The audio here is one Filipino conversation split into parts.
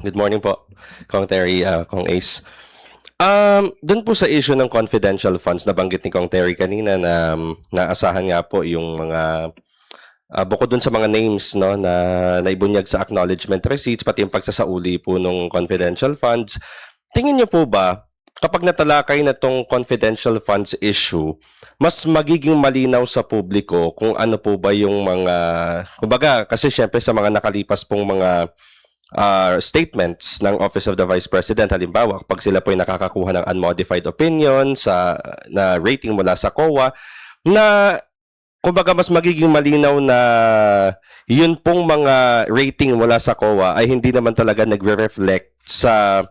Good morning po, Kong Terry, Kong Ace. Doon po sa issue ng confidential funds, nabanggit ni Kong Terry kanina na naasahan nga po yung mga bukod dun sa mga names no na naibunyag sa acknowledgement receipts pati yung pagsasauli po ng confidential funds. Tingin niyo po ba kapag natalakay na tong confidential funds issue, mas magiging malinaw sa publiko kung ano po ba yung mga kumbaga kasi syempre sa mga nakalipas pong mga statements ng Office of the Vice President, halimbawa kapag sila po ay nakakakuha ng unmodified opinion sa na rating mula sa COA, na kumbaga mas magiging malinaw na yun pong mga rating mula sa COA ay hindi naman talaga nagre-reflect sa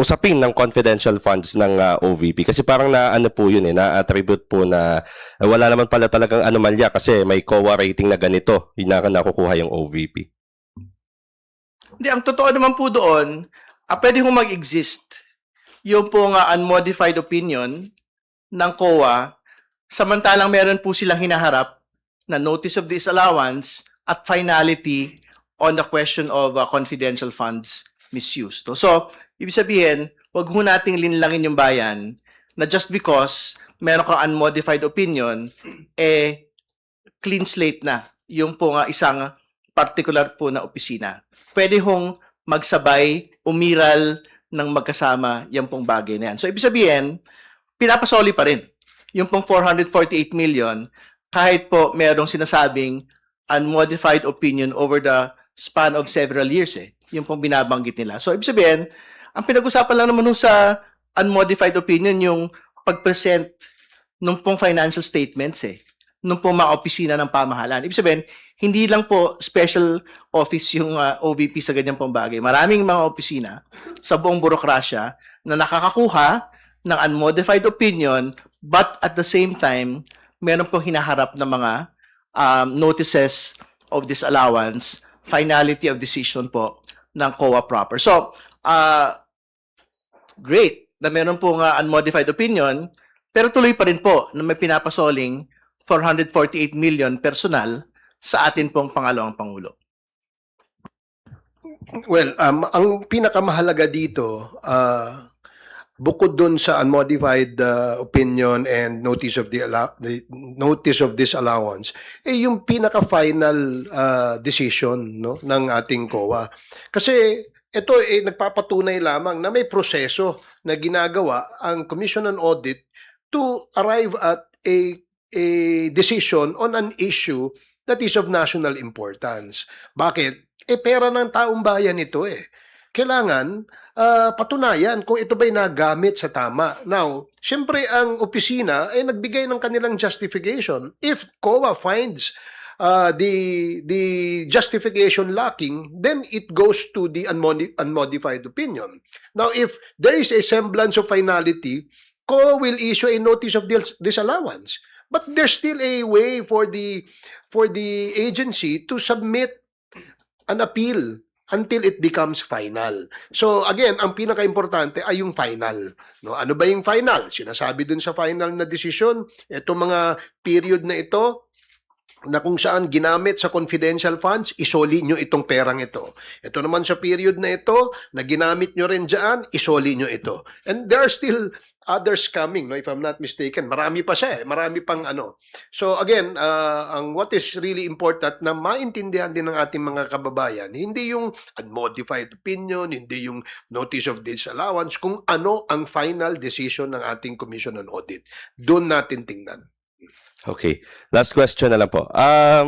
usapin ng confidential funds ng OVP. Kasi parang na ano po yun na-attribute po na wala naman pala talagang anomalya kasi may COA rating na ganito yung nakukuha yung OVP. Hindi, ang totoo naman po doon, pwede hong mag-exist yung pong unmodified opinion ng COA, samantalang meron po silang hinaharap na notice of disallowance at finality on the question of confidential funds misuse. So, ibig sabihin, wag ho nating linlangin yung bayan na just because meron kang unmodified opinion, clean slate na yung po isang particular po na opisina. Pwede hong magsabay, umiral ng magkasama yung pong bagay na yan. So, ibig sabihin, pinapasoli pa rin yung pong 448 million kahit po merong sinasabing unmodified opinion over the span of several years yung pong binabanggit nila. So, ibig sabihin, ang pinag-usapan lang naman sa unmodified opinion yung pag-present nung pong financial statements nung pong mga opisina ng pamahalaan. Ibig sabihin, hindi lang po special office yung OVP sa ganyan pong bagay. Maraming mga opisina sa buong burokrasya na nakakakuha ng unmodified opinion but at the same time, meron pong hinaharap na mga notices of disallowance, finality of decision po ng COA proper. So, great na meron pong unmodified opinion, pero tuloy pa rin po na may pinapasoling 448 million personal sa atin pong pangalawang Pangulo. Well, ang pinakamahalaga dito, bukod dun sa unmodified opinion and notice of notice of disallowance, yung pinaka-final decision no ng ating COA. Kasi ito nagpapatunay lamang na may proseso na ginagawa ang Commission on Audit to arrive at a decision on an issue that is of national importance. Bakit? Pera ng taong bayan ito Kailangan patunayan kung ito ba'y nagamit sa tama. Now, siyempre ang opisina ay nagbigay ng kanilang justification. If COA finds the justification lacking, then it goes to the unmodified opinion. Now, if there is a semblance of finality, COA will issue a notice of disallowance. But there's still a way for the agency to submit an appeal until it becomes final. So again, ang pinaka-importante ay yung final. No, ano ba yung final? Sinasabi dun sa final na decision, itong mga period na ito na kung saan ginamit sa confidential funds, isoli nyo itong perang ito. Ito naman sa period na ito, na ginamit nyo rin dyan, isoli nyo ito. And there are still others coming, no, if I'm not mistaken. Marami pa siya marami pang ano. So again, ang what is really important na maintindihan din ng ating mga kababayan, hindi yung unmodified opinion, hindi yung notice of disallowance, kung ano ang final decision ng ating Commission on Audit. Doon natin tingnan. Okay. Last question na lang po.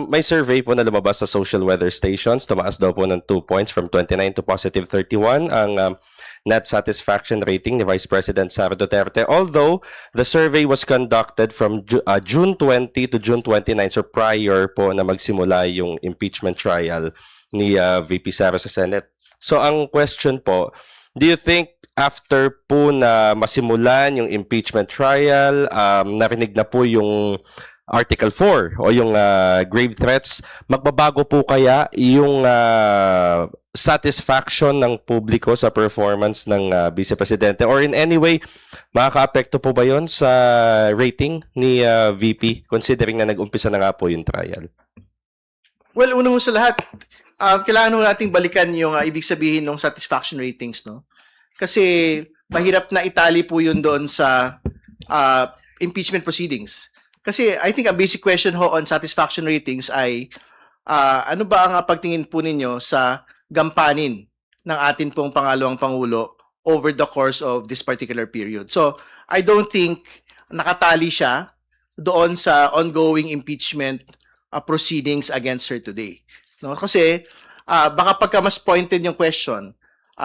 May survey po na lumabas sa social weather stations. Tumaas daw po ng 2 points from 29 to positive 31 ang net satisfaction rating ni Vice President Sara Duterte. Although, the survey was conducted from June 20 to June 29, so prior po na magsimula yung impeachment trial ni VP Sara sa Senate. So, ang question po, do you think after po na masimulan yung impeachment trial, narinig na po yung Article 4 o yung grave threats, magbabago po kaya yung satisfaction ng publiko sa performance ng Vice Presidente? Or in any way, makaka-apekto po ba yon sa rating ni VP considering na nag-umpisa na nga po yung trial? Well, una mo sa lahat, kailangan ho nating balikan yung ibig sabihin ng satisfaction ratings, no? Kasi mahirap na itali po yun doon sa impeachment proceedings. Kasi I think a basic question ho on satisfaction ratings ay ano ba ang pagtingin po ninyo sa gampanin ng atin pong pangalawang Pangulo over the course of this particular period. So, I don't think nakatali siya doon sa ongoing impeachment proceedings against her today. No? Kasi, baka pagka mas pointed yung question,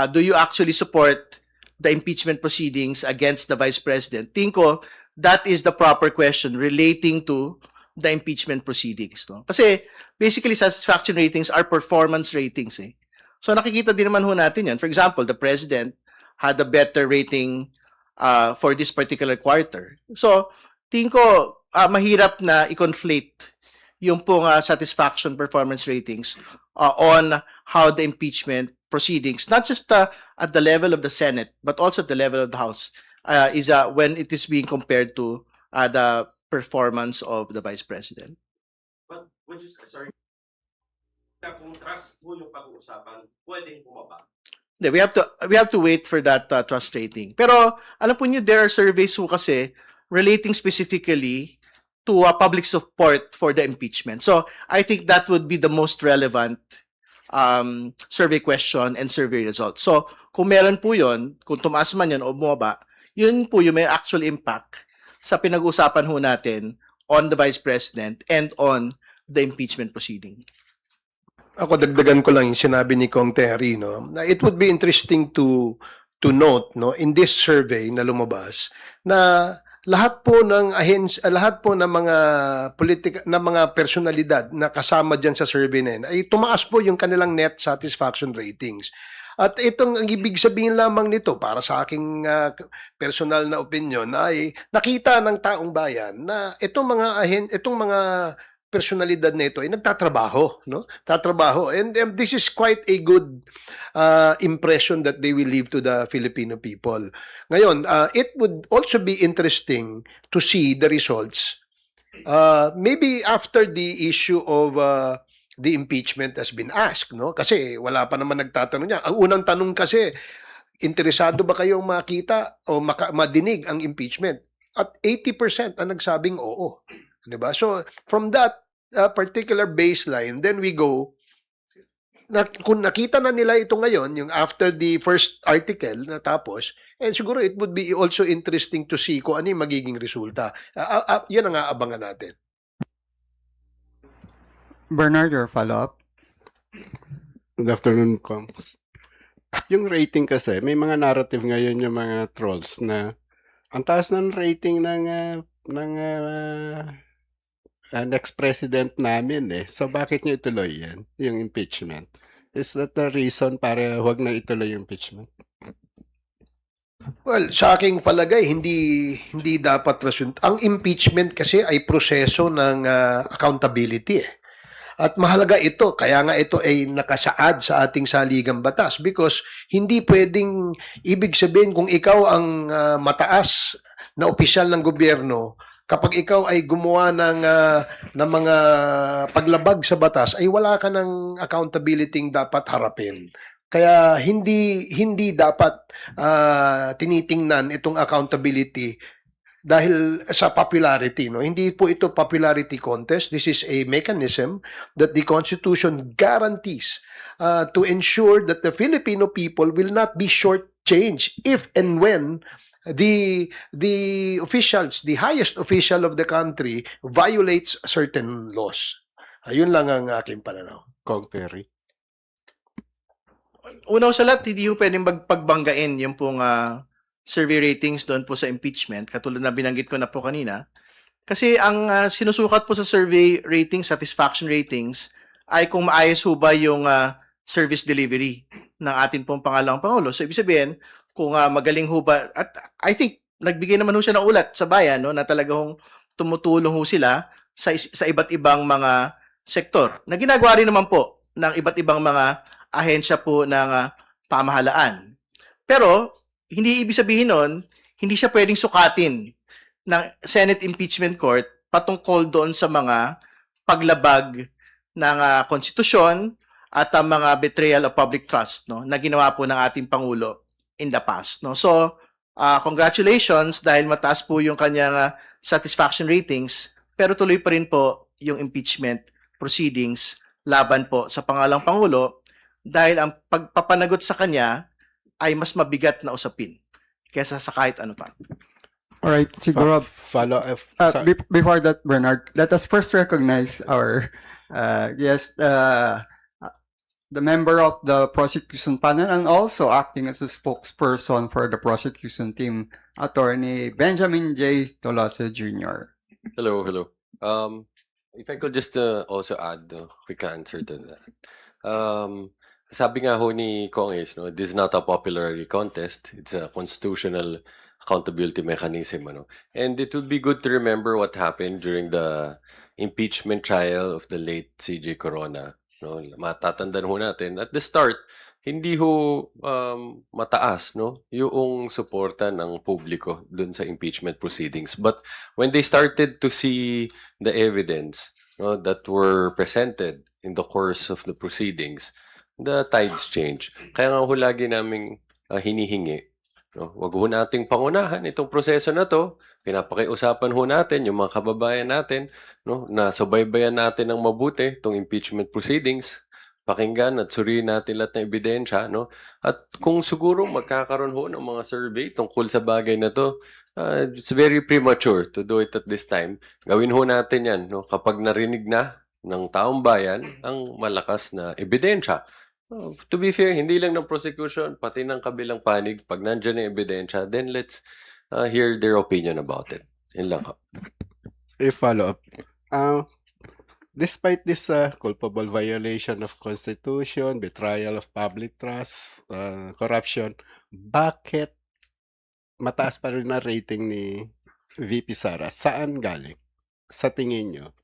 do you actually support the impeachment proceedings against the Vice President? Tingin ko, that is the proper question relating to the impeachment proceedings. No? Kasi, basically, satisfaction ratings are performance ratings. So, nakikita din naman ho natin yan. For example, the President had a better rating for this particular quarter. So, tingin ko, mahirap na i-conflate yung pong satisfaction performance ratings on how the impeachment proceedings, not just at the level of the Senate, but also at the level of the House, is when it is being compared to the performance of the Vice President. But, sorry, kung trust po yung pag-uusapan, pwedeng bumaba. We have to wait for that trust rating. Pero alam po niyo, there are surveys po kasi relating specifically to public support for the impeachment. So I think that would be the most relevant survey question and survey result. So kung meron po yun, kung tumaas man yun o bumaba, yun po yung may actual impact sa pinag-usapan ho natin on the Vice President and on the impeachment proceeding. Ako dagdagan ko lang yung sinabi ni Kong Terry, no. Na it would be interesting to note, no, in this survey na lumabas na lahat po ng lahat po ng mga mga personalidad na kasama diyan sa survey na yun, ay tumaas po yung kanilang net satisfaction ratings. At itong ang ibig sabihin lamang nito para sa aking personal na opinion ay nakita ng taong bayan na itong mga personalidad na ito ay nagtatrabaho, no? Tatrabaho. And this is quite a good impression that they will leave to the Filipino people. Ngayon, it would also be interesting to see the results. Maybe after the issue of the impeachment has been asked, no? Kasi wala pa naman nagtatanong niya. Ang unang tanong kasi, interesado ba kayong makita o madinig ang impeachment? At 80% ang nagsabing oo. Diba? So, from that particular baseline, then we go, kung nakita na nila ito ngayon, yung after the first article na tapos, siguro it would be also interesting to see kung ano yung magiging resulta. Yan ang aabangan natin. Bernard, your follow-up? Good afternoon, Coms. Yung rating kasi, may mga narrative ngayon yung mga trolls na ang taas ng rating ng next president namin So bakit niyo ituloy yan, yung impeachment? Is that the reason para huwag na ituloy yung impeachment? Well, sa aking palagay, hindi dapat rason. Ang impeachment kasi ay proseso ng accountability At mahalaga ito, kaya nga ito ay nakasaad sa ating saligang batas because hindi pwedeng ibig sabihin kung ikaw ang mataas na opisyal ng gobyerno, kapag ikaw ay gumawa ng mga paglabag sa batas, ay wala ka ng accountability dapat harapin. Kaya hindi dapat tinitingnan itong accountability dahil sa popularity, no? Hindi po ito popularity contest. This is a mechanism that the Constitution guarantees to ensure that the Filipino people will not be shortchanged if and when the officials, the highest official of the country violates certain laws. Ayun lang ang aking pananaw. Kong Terry. Una sa lahat, hindi po pwedeng pagbanggain yung pong survey ratings doon po sa impeachment, katulad na binanggit ko na po kanina. Kasi ang sinusukat po sa survey ratings, satisfaction ratings, ay kung maayos ho ba yung service delivery ng ating pong pangalawang Pangulo. So, ibig sabihin, kung magaling ho ba, at I think, nagbigay naman ho siya ng ulat sa bayan, no, na talagang tumutulong ho sila sa iba't ibang mga sektor. Na ginagawa rin naman po ng iba't ibang mga ahensya po ng pamahalaan. Pero, hindi ibig sabihin nun, hindi siya pwedeng sukatin ng Senate Impeachment Court patungkol doon sa mga paglabag ng konstitusyon at ang mga betrayal of public trust, no, na ginawa po ng ating Pangulo in the past, no. So, congratulations dahil mataas po yung kanyang satisfaction ratings, pero tuloy pa rin po yung impeachment proceedings laban po sa pangalang Pangulo dahil ang pagpapanagot sa kanya ay mas mabigat na usapin kaysa sa kahit ano pa. All right, siguro, Follow before that, Bernard, let us first recognize our guest, the member of the prosecution panel and also acting as a spokesperson for the prosecution team, Attorney Benjamin J. Tolosa Jr. Hello, hello. If I could just also add a quick answer to that. Sabi nga ho ni Kong Ace, no, this is not a popularity contest. It's a constitutional accountability mechanism. Ano? And it would be good to remember what happened during the impeachment trial of the late CJ Corona. No? Matatandaan ho natin, at the start, hindi ho mataas no yung suporta ng publiko dun sa impeachment proceedings. But when they started to see the evidence no, that were presented in the course of the proceedings, the tides change. Kaya nga ho lagi naming hinihingi. No? Wag ho nating pangunahan itong proseso na to. Pinapakiusapan ho natin yung mga kababayan natin no, na subaybayan natin ng mabuti itong impeachment proceedings. Pakinggan at suriin natin lahat ng ebidensya, no? At kung siguro magkakaroon ho ng mga survey tungkol sa bagay na to, it's very premature to do it at this time. Gawin ho natin yan, no? Kapag narinig na ng taong bayan ang malakas na ebidensya. To be fair, hindi lang ng prosecution, pati ng kabilang panig, pag nandyan ang ebidensya, then let's hear their opinion about it. Yun lang ho. a follow-up. Despite this culpable violation of Constitution, betrayal of public trust, corruption, bakit mataas pa rin na rating ni VP Sara? Saan galing? Sa tingin nyo?